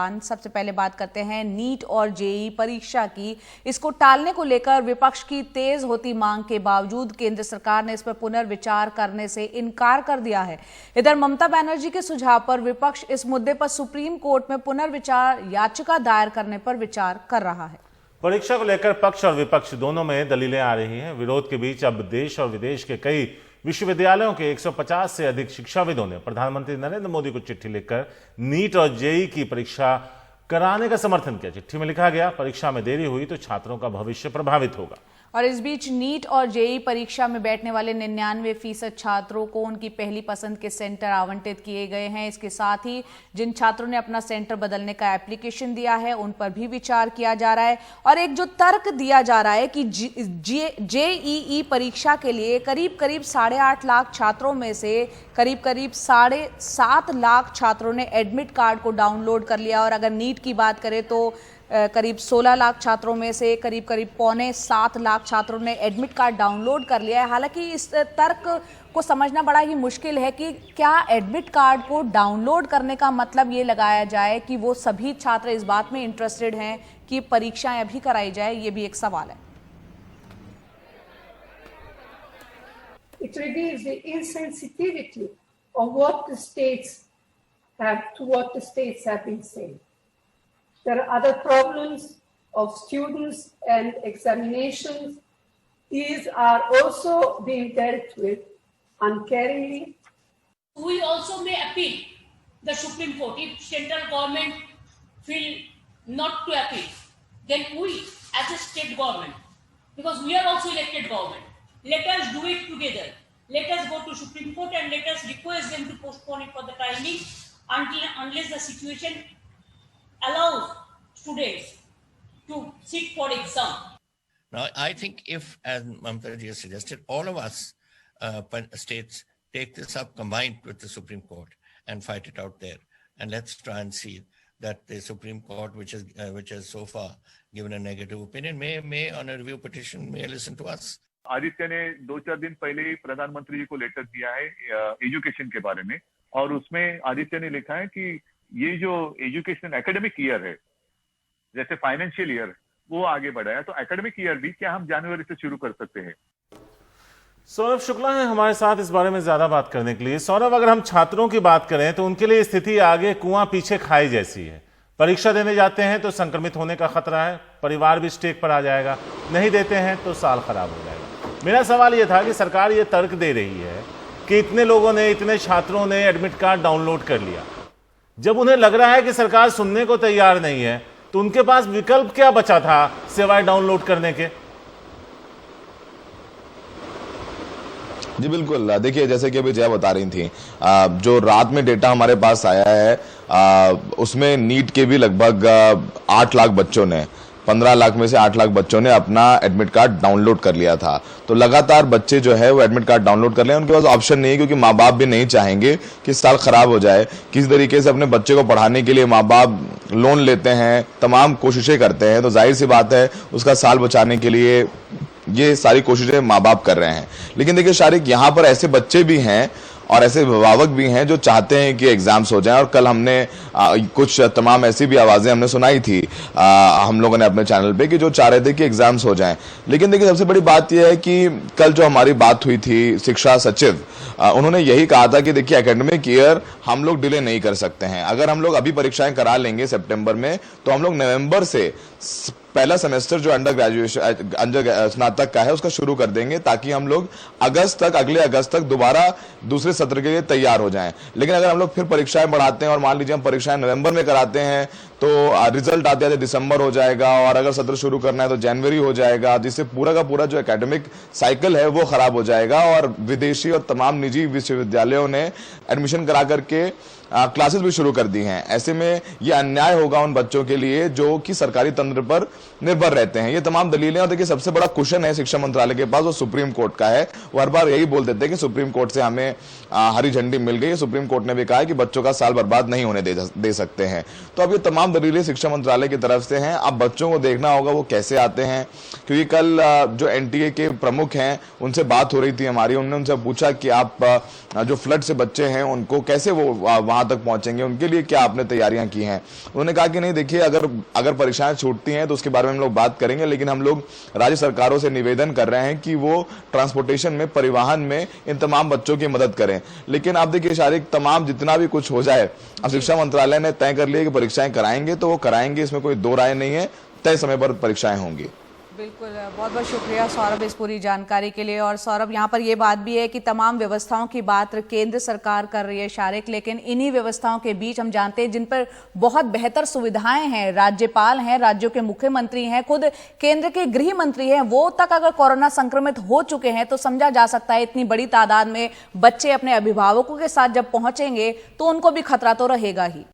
सबसे पहले बात करते हैं नीट और जेईई परीक्षा की। इसको टालने को लेकर विपक्ष की तेज होती मांग के बावजूद केंद्र सरकार ने इस पर पुनर्विचार करने से इनकार कर दिया है। इधर ममता बनर्जी के सुझाव पर विपक्ष इस मुद्दे पर सुप्रीम कोर्ट में पुनर्विचार याचिका दायर करने पर विचार कर रहा है। परीक्षा को लेकर पक्ष और विपक्ष दोनों में दलीलें आ रही हैं। विरोध के बीच अब देश और विदेश के कई विश्वविद्यालयों के 150 से अधिक शिक्षाविदों ने प्रधानमंत्री नरेंद्र मोदी को चिट्ठी लिखकर नीट और जेईई की परीक्षा कराने का समर्थन किया। चिट्ठी में लिखा गया, परीक्षा में देरी हुई तो छात्रों का भविष्य प्रभावित होगा। और इस बीच नीट और जेईई परीक्षा में बैठने वाले 99% छात्रों को उनकी पहली पसंद के सेंटर आवंटित किए गए हैं। इसके साथ ही जिन छात्रों ने अपना सेंटर बदलने का एप्लीकेशन दिया है उन पर भी विचार किया जा रहा है। और एक जो तर्क दिया जा रहा है कि जेईई परीक्षा के लिए करीब 8.5 लाख छात्रों में से करीब 7.5 लाख छात्रों ने एडमिट कार्ड को डाउनलोड कर लिया। और अगर नीट की बात करें तो करीब 16 लाख छात्रों में से करीब 6.25 लाख छात्रों ने एडमिट कार्ड डाउनलोड कर लिया है। हालांकि इस तर्क को समझना बड़ा ही मुश्किल है कि क्या एडमिट कार्ड को डाउनलोड करने का मतलब ये लगाया जाए कि वो सभी छात्र इस बात में इंटरेस्टेड हैं कि परीक्षाएं अभी कराई जाए, ये भी एक सवाल है। It reveals the insensitivity of what the states have been saying. There are other problems of students and examinations. These are also being dealt with uncaringly. We also may appeal the Supreme Court. If central government feel not to appeal, then we as a state government, because we are also elected government, let us do it together. Let us go to Supreme Court and let us request them to postpone it for the timing unless the situation allows students to sit for exam. Now, I think if, as Mamata ji has suggested, all of us states take this up combined with the Supreme Court and fight it out there, and let's try and see that the Supreme Court, which has so far given a negative opinion, may on a review petition may listen to us. Aditya ने 2-4 दिन पहले ही प्रधानमंत्री जी को letter दिया है education के बारे में, और उसमें आदित्य ने लिखा है कि ये जो एजुकेशन एकेडमिक ईयर है, जैसे फाइनेंशियल ईयर, वो आगे बढ़ा है, तो एकेडमिक ईयर भी क्या हम जनवरी से शुरू कर सकते हैं। सौरभ शुक्ला है हमारे साथ इस बारे में ज्यादा बात करने के लिए। सौरभ, अगर हम छात्रों की बात करें तो उनके लिए स्थिति आगे कुआं पीछे खाई जैसी है। परीक्षा देने जाते हैं तो संक्रमित होने का खतरा है, परिवार भी स्टेक पर आ जाएगा, नहीं देते हैं तो साल खराब हो जाएगा। मेरा सवाल यह था कि सरकार ये तर्क दे रही है कि इतने लोगों ने, इतने छात्रों ने एडमिट कार्ड डाउनलोड कर लिया, जब उन्हें लग रहा है कि सरकार सुनने को तैयार नहीं है तो उनके पास विकल्प क्या बचा था सिवाय डाउनलोड करने के? जी बिल्कुल, देखिए जैसे कि अभी जया बता रही थी, जो रात में डेटा हमारे पास आया है उसमें नीट के भी लगभग 8 लाख बच्चों ने, 15 लाख में से 8 लाख बच्चों ने अपना एडमिट कार्ड डाउनलोड कर लिया था। तो लगातार बच्चे जो है वो एडमिट कार्ड डाउनलोड कर ले, उनके पास ऑप्शन नहीं है, क्योंकि माँ बाप भी नहीं चाहेंगे कि साल खराब हो जाए। किसी तरीके से अपने बच्चे को पढ़ाने के लिए माँ बाप लोन लेते हैं, तमाम कोशिशें करते हैं, तो जाहिर सी बात है उसका साल बचाने के लिए ये सारी कोशिशें माँ बाप कर रहे हैं। लेकिन देखिए शारिक, यहाँ पर ऐसे बच्चे भी हैं और ऐसे अभिभावक भी हैं जो चाहते हैं कि एग्जाम्स हो जाएं। और कल हमने कुछ तमाम ऐसी भी आवाजें हमने सुनाई थी हम लोगों ने अपने चैनल पे, कि जो चाह रहे थे कि एग्जाम्स हो जाएं। लेकिन देखिए सबसे बड़ी बात यह है कि कल जो हमारी बात हुई थी शिक्षा सचिव, उन्होंने यही कहा था कि देखिए एकेडमिक ईयर हम लोग डिले नहीं कर सकते हैं। अगर हम लोग अभी परीक्षाएं करा लेंगे सितंबर में, तो हम लोग नवंबर से पहला सेमेस्टर जो अंडर स्नातक का है उसका शुरू कर देंगे, ताकि हम लोग अगले अगस्त तक दोबारा दूसरे सत्र के लिए तैयार हो जाएं। लेकिन अगर हम लोग फिर परीक्षाएं बढ़ाते हैं और मान लीजिए हम परीक्षाएं नवंबर में कराते हैं तो रिजल्ट आते आते दिसंबर हो जाएगा, और अगर सत्र शुरू करना है तो जनवरी हो जाएगा, जिससे पूरा का पूरा जो एकेडमिक साइकिल है वो खराब हो जाएगा। और विदेशी और तमाम निजी विश्वविद्यालयों ने एडमिशन करा करके क्लासेस भी शुरू कर दी हैं। ऐसे में ये अन्याय होगा उन बच्चों के लिए जो कि सरकारी तंत्र पर निर्भर रहते हैं। ये तमाम दलीलें, और देखिए सबसे बड़ा क्वेश्चन है शिक्षा मंत्रालय के पास, वो सुप्रीम कोर्ट का है। वो हर बार यही बोल देते हैं कि सुप्रीम कोर्ट से हमें हरी झंडी मिल गई। सुप्रीम कोर्ट ने भी कहा है कि बच्चों का साल बर्बाद नहीं होने दे सकते हैं। तो अब ये तमाम तमाम दलीलें शिक्षा मंत्रालय की तरफ से हैं। अब बच्चों को देखना होगा वो कैसे आते हैं, क्योंकि कल जो एनटीए के प्रमुख हैं उनसे बात हो रही थी हमारी, उन्होंने उनसे पूछा कि आप जो फ्लड से बच्चे हैं उनको कैसे वो वहां तक पहुंचेंगे, उनके लिए क्या आपने तैयारियां की हैं। उन्होंने कहा कि नहीं देखिए, अगर परीक्षाएं छूटती हैं तो उसके बारे में हम लोग बात करेंगे, लेकिन हम लोग राज्य सरकारों से निवेदन कर रहे हैं कि वो ट्रांसपोर्टेशन में, परिवहन में इन तमाम बच्चों की मदद करें। लेकिन आप देखिए शारिक, तमाम जितना भी कुछ हो जाए, अब शिक्षा मंत्रालय ने तय कर लिया कि परीक्षाएं कराएंगे तो वो कराएंगे, इसमें कोई दो राय नहीं है, तय समय पर परीक्षाएं होंगी। बिल्कुल, बहुत बहुत शुक्रिया सौरभ इस पूरी जानकारी के लिए। और सौरभ, यहाँ पर ये बात भी है कि तमाम व्यवस्थाओं की बात केंद्र सरकार कर रही है शारिक, लेकिन इन्हीं व्यवस्थाओं के बीच हम जानते हैं जिन पर बहुत बेहतर सुविधाएं हैं, राज्यपाल हैं, राज्यों के मुख्यमंत्री हैं, खुद केंद्र के गृह मंत्री हैं, वो तक अगर कोरोना संक्रमित हो चुके हैं तो समझा जा सकता है इतनी बड़ी तादाद में बच्चे अपने अभिभावकों के साथ जब पहुंचेंगे तो उनको भी खतरा तो रहेगा ही।